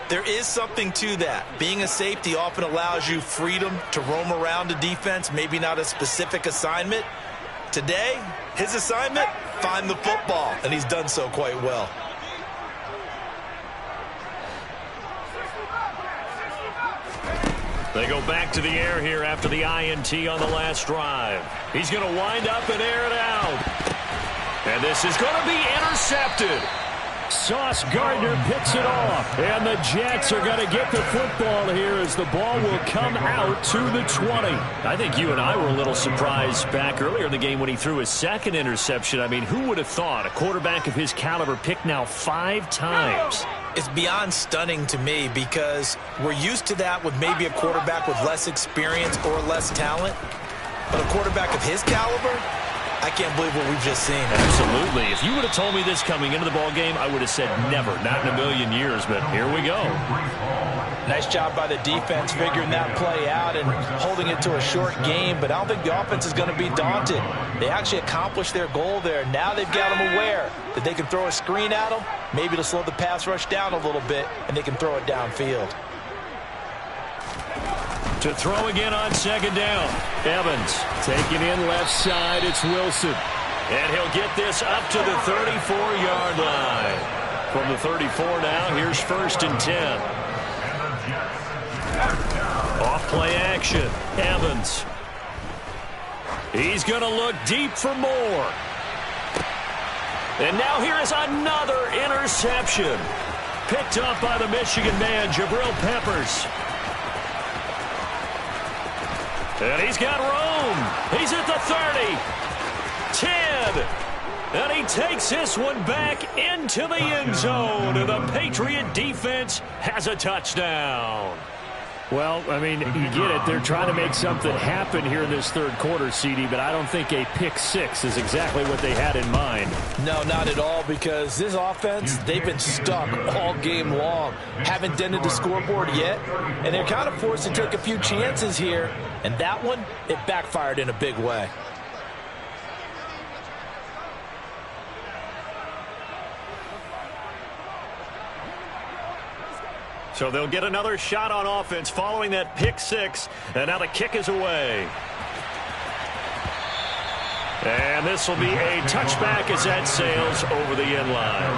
Speaker 4: there is something to that. Being a safety often allows you freedom to roam around a defense, maybe not a specific assignment. Today, his assignment, find the football, and he's done so quite well.
Speaker 1: They go back to the air here after the INT on the last drive. He's going to wind up and air it out. And this is going to be intercepted.
Speaker 2: Sauce Gardner picks it off. And the Jets are going to get the football here as the ball will come out to the 20.
Speaker 1: I think you and I were a little surprised back earlier in the game when he threw his second interception. I mean, who would have thought a quarterback of his caliber picked now 5 times?
Speaker 4: It's beyond stunning to me, because we're used to that with maybe a quarterback with less experience or less talent. But a quarterback of his caliber, I can't believe what we've just seen.
Speaker 1: Absolutely. If you would have told me this coming into the ballgame, I would have said never, not in a million years, but here we go.
Speaker 3: Nice job by the defense figuring that play out and holding it to a short game, but I don't think the offense is going to be daunted. They actually accomplished their goal there. Now they've got them aware that they can throw a screen at them, maybe to slow the pass rush down a little bit, and they can throw it downfield.
Speaker 2: To throw again on second down. Evans taking in left side. It's Wilson.
Speaker 1: And he'll get this up to the 34-yard line. From the 34 now, here's 1st and 10. Off play action. Evans.
Speaker 2: He's going to look deep for more.
Speaker 1: And now here is another interception.
Speaker 2: Picked up by the Michigan man, Jabril Peppers.
Speaker 1: And he's got room. He's at the 30. 10. And he takes this one back into the end zone. And the Patriot defense has a touchdown.
Speaker 2: Well, I mean, you get it. They're trying to make something happen here in this third quarter, CD, but I don't think a pick six is exactly what they had in mind.
Speaker 3: No, not at all, because this offense, they've been stuck all game long. Haven't dented the scoreboard yet, and they're kind of forced to take a few chances here, and that one, it backfired in a big way.
Speaker 1: So they'll get another shot on offense following that pick six. And now the kick is away. And this will be a touchback as that sails over the end line.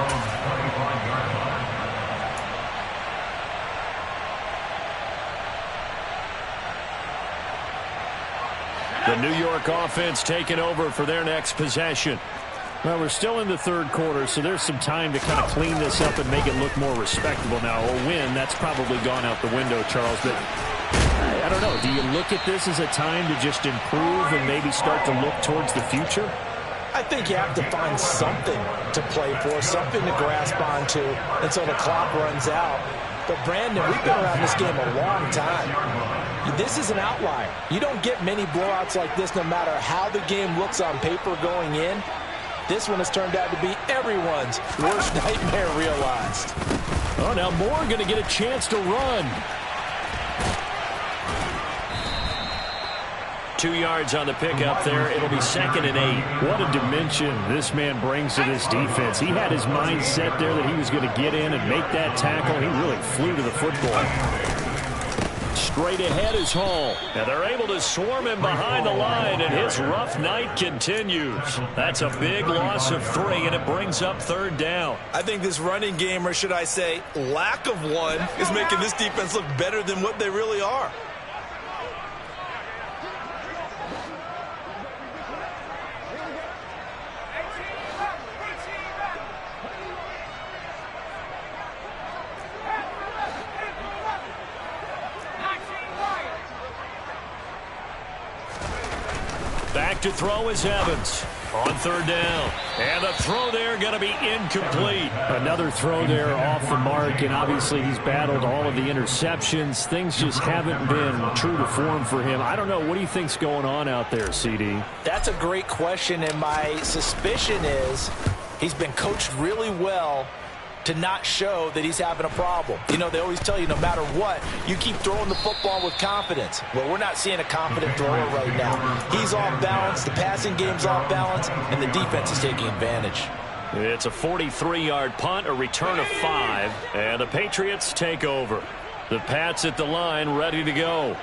Speaker 2: The New York offense taking over for their next possession. Well, we're still in the third quarter, so there's some time to kind of clean this up and make it look more respectable now. A win, that's probably gone out the window, Charles. But I don't know. Do you look at this as a time to just improve and maybe start to look towards the future?
Speaker 3: I think you have to find something to play for, something to grasp onto until the clock runs out. But, Brandon, we've been around this game a long time. This is an outlier. You don't get many blowouts like this no matter how the game looks on paper going in. This one has turned out to be everyone's worst nightmare realized.
Speaker 2: Oh, now Moore going to get a chance to run.
Speaker 1: 2 yards on the pickup there. It'll be 2nd and 8.
Speaker 2: What a dimension this man brings to this defense. He had his mind set there that he was going to get in and make that tackle. He really flew to the football. Straight ahead is Hall.
Speaker 1: And they're able to swarm him behind the line, and his rough night continues. That's a big loss of 3, and it brings up 3rd down.
Speaker 4: I think this running game, or should I say lack of one, is making this defense look better than what they really are.
Speaker 1: to throw is Evans. On third down. And the throw there going to be incomplete.
Speaker 2: Another throw there off the mark, and obviously he's battled all of the interceptions. Things just haven't been true to form for him. I don't know. What do you think's going on out there, CD?
Speaker 3: That's a great question, and my suspicion is he's been coached really well to not show that he's having a problem. You know, they always tell you no matter what, you keep throwing the football with confidence. Well, we're not seeing a confident thrower right now. He's off balance, the passing game's off balance, and the defense is taking advantage.
Speaker 1: It's a 43-yard punt, a return of 5, and the Patriots take over. The Pats at the line, ready to go.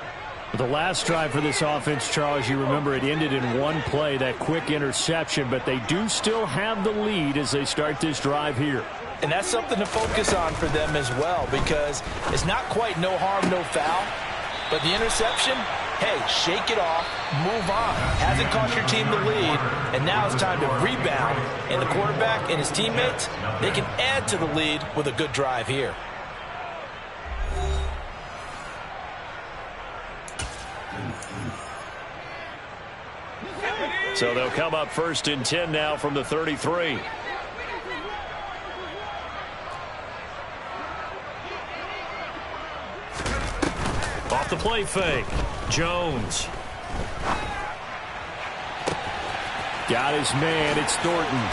Speaker 2: The last drive for this offense, Charles, you remember it ended in one play, that quick interception, but they do still have the lead as they start this drive here.
Speaker 3: And that's something to focus on for them as well, because it's not quite no harm, no foul. But the interception, hey, shake it off, move on. Hasn't cost your team the lead, and now it's time to rebound. And the quarterback and his teammates, they can add to the lead with a good drive here.
Speaker 1: So they'll come up 1st and 10 now from the 33. Off the play fake. Jones.
Speaker 2: Got his man. It's Thornton.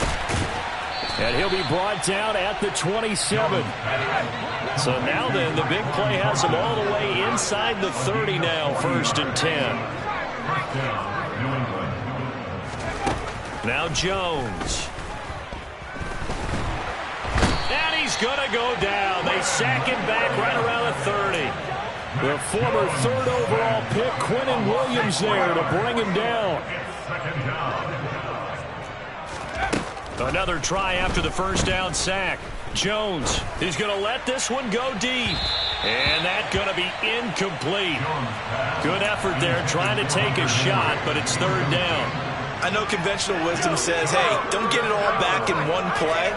Speaker 2: And he'll be brought down at the 27.
Speaker 1: So now then, the big play has him all the way inside the 30 now, 1st and 10. Now Jones. And he's going to go down. They sack him back right around the 30.
Speaker 2: The former 3rd overall pick, Quinnen Williams, there to bring him down.
Speaker 1: Another try after the 1st down sack. Jones is going to let this one go deep. And that's going to be incomplete. Good effort there trying to take a shot, but it's 3rd down.
Speaker 4: I know conventional wisdom says, hey, don't get it all back in one play.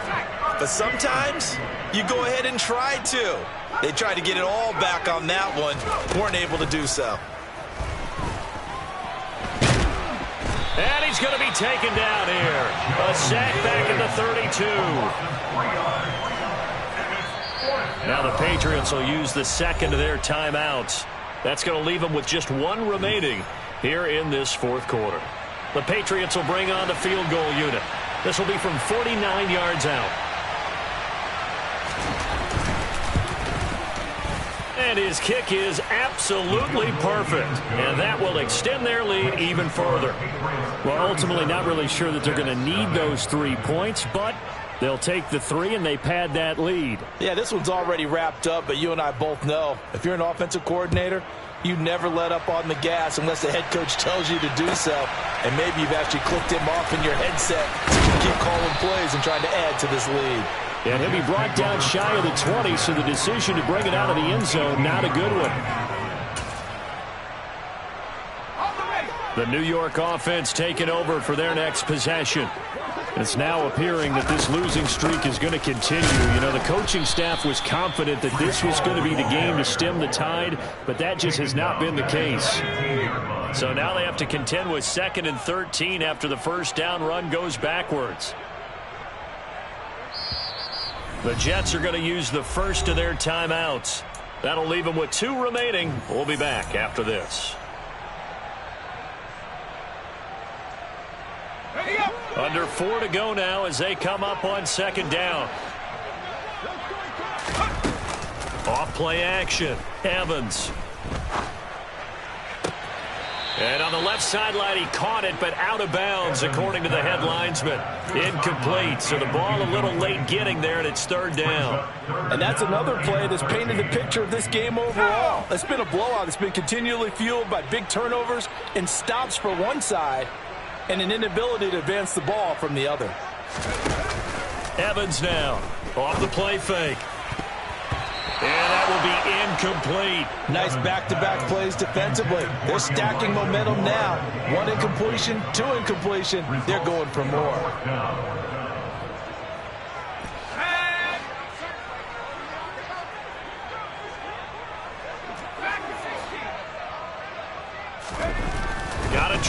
Speaker 4: But sometimes you go ahead and try to. They tried to get it all back on that one. Weren't able to do so.
Speaker 1: And he's going to be taken down here. A sack back at the 32. Now the Patriots will use the second of their timeouts. That's going to leave them with just one remaining here in this 4th quarter. The Patriots will bring on the field goal unit. This will be from 49 yards out. And his kick is absolutely perfect. And that will extend their lead even further.
Speaker 2: Well, ultimately not really sure that they're going to need those 3 points, but they'll take the 3 and they pad that lead.
Speaker 3: Yeah, this one's already wrapped up, but you and I both know if you're an offensive coordinator, you never let up on the gas unless the head coach tells you to do so. And maybe you've actually clicked him off in your headset so you can keep calling plays and trying to add to this lead.
Speaker 2: And he'll be brought down shy of the 20, so the decision to bring it out of the end zone, not a good one.
Speaker 1: The New York offense taking over for their next possession. It's now appearing that this losing streak is going to continue. You know, the coaching staff was confident that this was going to be the game to stem the tide, but that just has not been the case. So now they have to contend with 2nd and 13 after the 1st down run goes backwards. The Jets are going to use the 1st of their timeouts. That'll leave them with 2 remaining. We'll be back after this. Under 4 to go now as they come up on 2nd down. Off play action. Evans. And on the left sideline, he caught it, but out of bounds, according to the head linesman. Incomplete, so the ball a little late getting there, and it's 3rd down.
Speaker 3: And that's another play that's painted the picture of this game overall. It's been a blowout. It's been continually fueled by big turnovers and stops for one side and an inability to advance the ball from the other.
Speaker 1: Evans now, off the play fake. And that will be incomplete.
Speaker 3: Nice back-to-back plays defensively. They're stacking momentum now. 1 incompletion, 2 incompletion. They're going for more.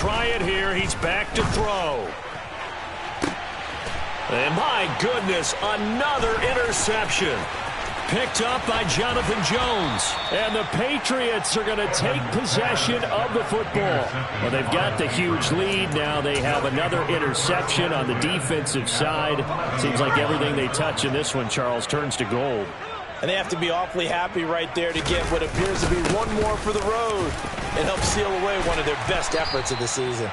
Speaker 2: try it here. He's back to throw. And my goodness, another interception. Picked up by Jonathan Jones. And the Patriots are going to take possession of the football. Well, they've got the huge lead. Now they have another interception on the defensive side. Seems like everything they touch in this one, Charles, turns to gold.
Speaker 3: And they have to be awfully happy right there to get what appears to be one more for the road and help seal away one of their best efforts of the season.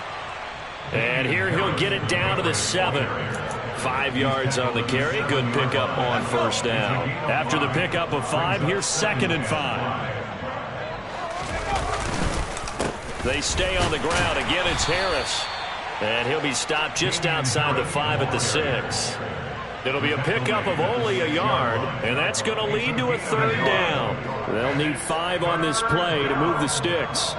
Speaker 2: And here he'll get it down to the 7. 5 yards on the carry. Good pickup on first down. After the pickup of 5, here's 2nd and 5. They stay on the ground. Again, it's Harris. And he'll be stopped just outside the 5 at the 6. It'll be a pickup of only a yard, and that's going to lead to a 3rd down. They'll need 5 on this play to move the sticks.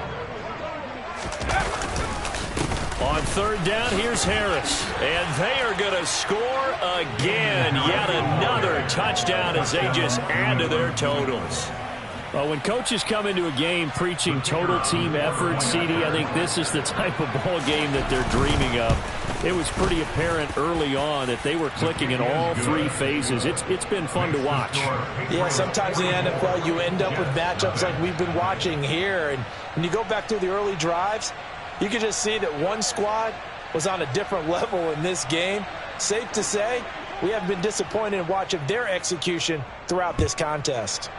Speaker 2: On 3rd down, here's Harris. And they are going to score again. Yet another touchdown as they just add to their totals. Well, when coaches come into a game preaching total team effort, CD, I think this is the type of ball game that they're dreaming of. It was pretty apparent early on that they were clicking in all 3 phases. It's been fun to watch. Yeah, sometimes in the NFL you end up with matchups like we've been watching here. And when you go back through the early drives, you can just see that one squad was on a different level in this game. Safe to say, we haven't been disappointed in watching their execution throughout this contest.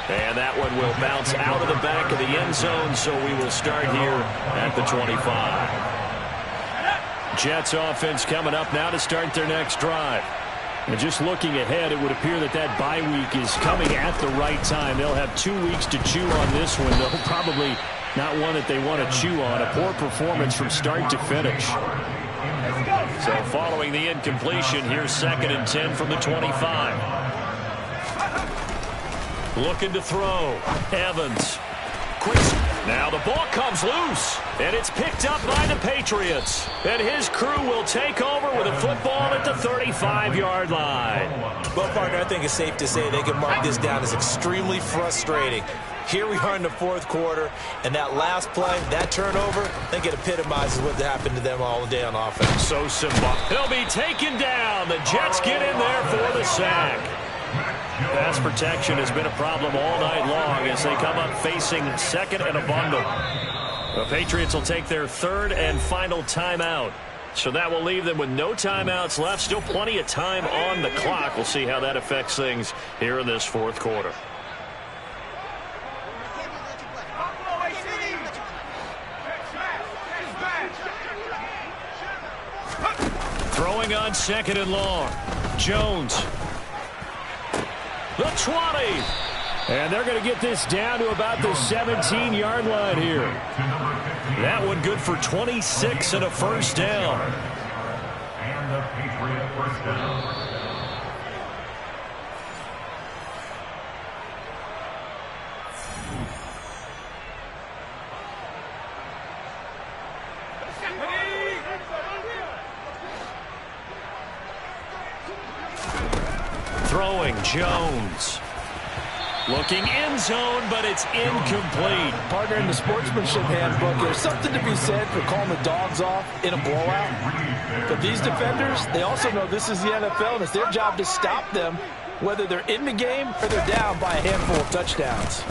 Speaker 2: And that one will bounce out of the back of the end zone, so we will start here at the 25. Jets offense coming up now to start their next drive. And just looking ahead, it would appear that that bye week is coming at the right time. They'll have 2 weeks to chew on this one, though probably not one that they want to chew on. A poor performance from start to finish. So following the incompletion, here's 2nd and 10 from the 25. Looking to throw. Evans. Quick. Now the ball comes loose. And it's picked up by the Patriots. And his crew will take over with a football at the 35-yard line.
Speaker 3: Well, partner, I think it's safe to say they can mark this down as extremely frustrating. Here we are in the 4th quarter, and that last play, that turnover, I think it epitomizes what happened to them all day on offense.
Speaker 2: So symbolic. He'll be taken down. The Jets get in there for the sack. Pass protection has been a problem all night long as they come up facing 2nd and a bundle. The Patriots will take their 3rd and final timeout. So that will leave them with no timeouts left. Still plenty of time on the clock. We'll see how that affects things here in this 4th quarter. Throwing on 2nd and long. Jones. The 20. And they're going to get this down to about the 17-yard line here. That one good for 26 and a first down.
Speaker 5: And the Patriot first down.
Speaker 2: Throwing Jones. Looking end zone, but it's incomplete.
Speaker 3: Partner, in the sportsmanship handbook, there's something to be said for calling the dogs off in a blowout. But these defenders, they also know this is the NFL, and it's their job to stop them, whether they're in the game or they're down by a handful of touchdowns.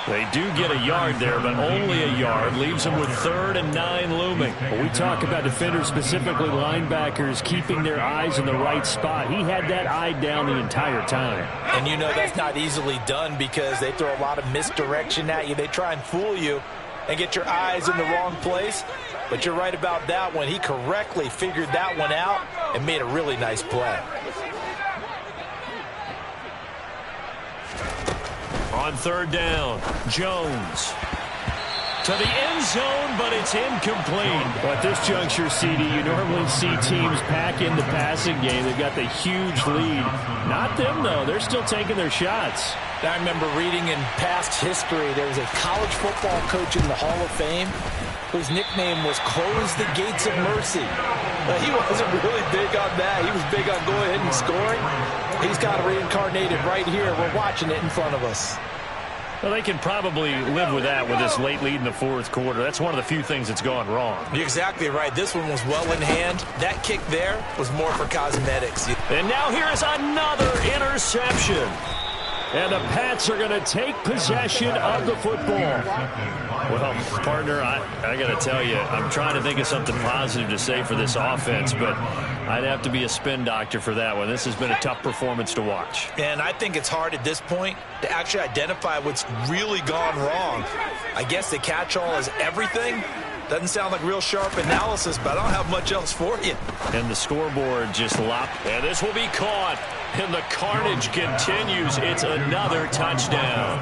Speaker 2: They do get a yard there, but only a yard. Leaves them with 3rd and 9 looming. When we talk about defenders, specifically linebackers, keeping their eyes in the right spot. He had that eye down the entire time.
Speaker 3: And you know that's not easily done because they throw a lot of misdirection at you. They try and fool you and get your eyes in the wrong place. But you're right about that one. He correctly figured that one out and made a really nice play.
Speaker 2: On 3rd down, Jones. To the end zone, but it's incomplete. Well, at this juncture, CD, you normally see teams pack in the passing game. They've got the huge lead. Not them, though. They're still taking their shots.
Speaker 3: I remember reading in past history, there was a college football coach in the Hall of Fame whose nickname was Close the Gates of Mercy. He wasn't really big on that. He was big on going ahead and scoring. He's got it reincarnated right here. We're watching it in front of us.
Speaker 2: Well, they can probably live with that with this late lead in the fourth quarter. That's one of the few things that's gone wrong.
Speaker 4: You're exactly right. This one was well in hand. That kick there was more for cosmetics.
Speaker 2: And now here is another interception. And the Pats are going to take possession of the football. Well, partner, I got to tell you, I'm trying to think of something positive to say for this offense, but I'd have to be a spin doctor for that one. This has been a tough performance to watch.
Speaker 4: And I think it's hard at this point to actually identify what's really gone wrong. I guess the catch-all is everything. Doesn't sound like real sharp analysis, but I don't have much else for you.
Speaker 2: And the scoreboard just lopped.
Speaker 1: And this will be caught. And the carnage continues. It's another touchdown.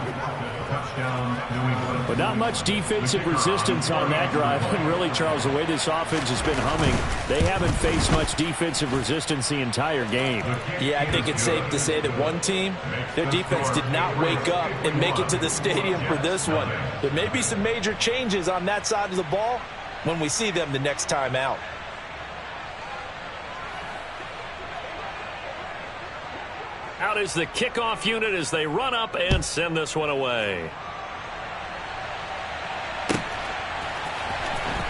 Speaker 2: But not much defensive resistance on that drive. And really, Charles, the way this offense has been humming, they haven't faced much defensive resistance the entire game.
Speaker 3: Yeah, I think it's safe to say that one team, their defense did not wake up and make it to the stadium for this one. There may be some major changes on that side of the ball when we see them the next time out.
Speaker 1: Out is the kickoff unit as they run up and send this one away.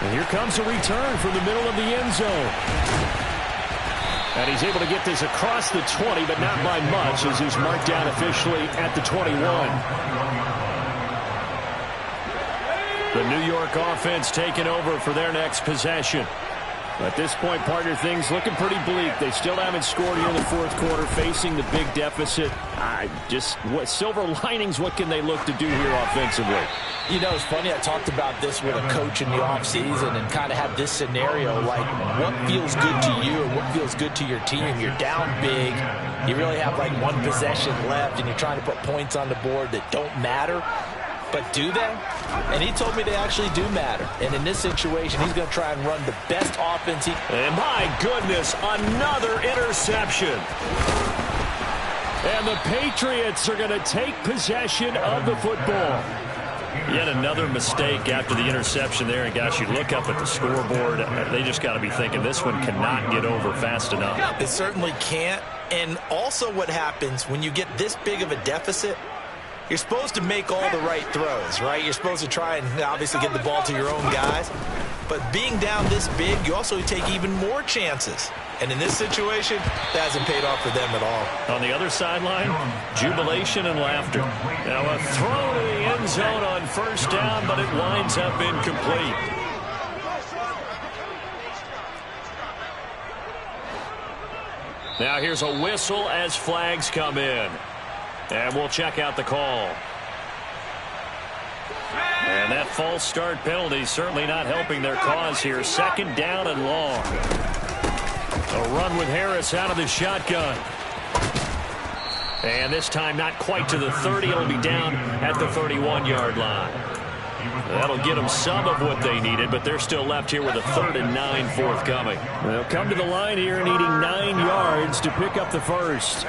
Speaker 2: And here comes a return from the middle of the end zone. And he's able to get this across the 20, but not by much as he's marked down officially at the 21. The New York offense taking over for their next possession. At this point, partner, things looking pretty bleak. They still haven't scored here in the fourth quarter, facing the big deficit. What silver linings, what can they look to do here offensively?
Speaker 3: You know, it's funny, I talked about this with a coach in the offseason and kind of had this scenario, like what feels good to you and what feels good to your team. You're down big. You really have like one possession left, and you're trying to put points on the board that don't matter. But do they? And he told me they actually do matter. And in this situation, he's going to try and run the best offense.
Speaker 1: And my goodness, another interception.
Speaker 2: And the Patriots are going to take possession of the football.
Speaker 1: Yet another mistake after the interception there. And, gosh, you look up at the scoreboard. They just got to be thinking this one cannot get over fast enough.
Speaker 4: It certainly can't. And also what happens when you get this big of a deficit, you're supposed to make all the right throws, right? You're supposed to try and obviously get the ball to your own guys. But being down this big, you also take even more chances. And in this situation, that hasn't paid off for them at all.
Speaker 1: On the other sideline, jubilation and laughter. Now a throw to the end zone on first down, but it winds up incomplete. Now here's a whistle as flags come in. And we'll check out the call. And that false start penalty certainly not helping their cause here. Second down and long. A run with Harris out of the shotgun. And this time not quite to the 30. It'll be down at the 31-yard line. That'll get them some of what they needed, but they're still left here with a 3rd and 9 forthcoming.
Speaker 2: They'll come to the line here needing 9 yards to pick up the first.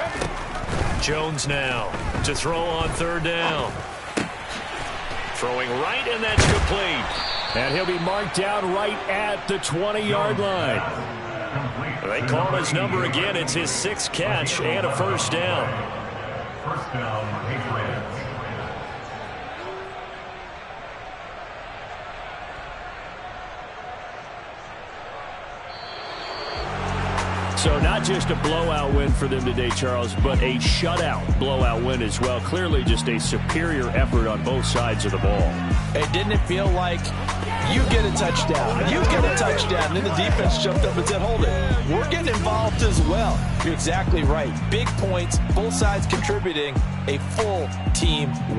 Speaker 1: Jones now to throw on 3rd down. Throwing right, and that's complete.
Speaker 2: And he'll be marked down right at the 20-yard line.
Speaker 1: They call his number again. It's his 6th catch and a first down.
Speaker 5: First down, Patriots.
Speaker 2: So not just a blowout win for them today, Charles, but a shutout blowout win as well. Clearly just a superior effort on both sides of the ball.
Speaker 3: Hey, didn't it feel like you get a touchdown, you get a touchdown, then the defense jumped up and said, hold it, we're getting involved as well. You're exactly right. Big points, both sides contributing, a full team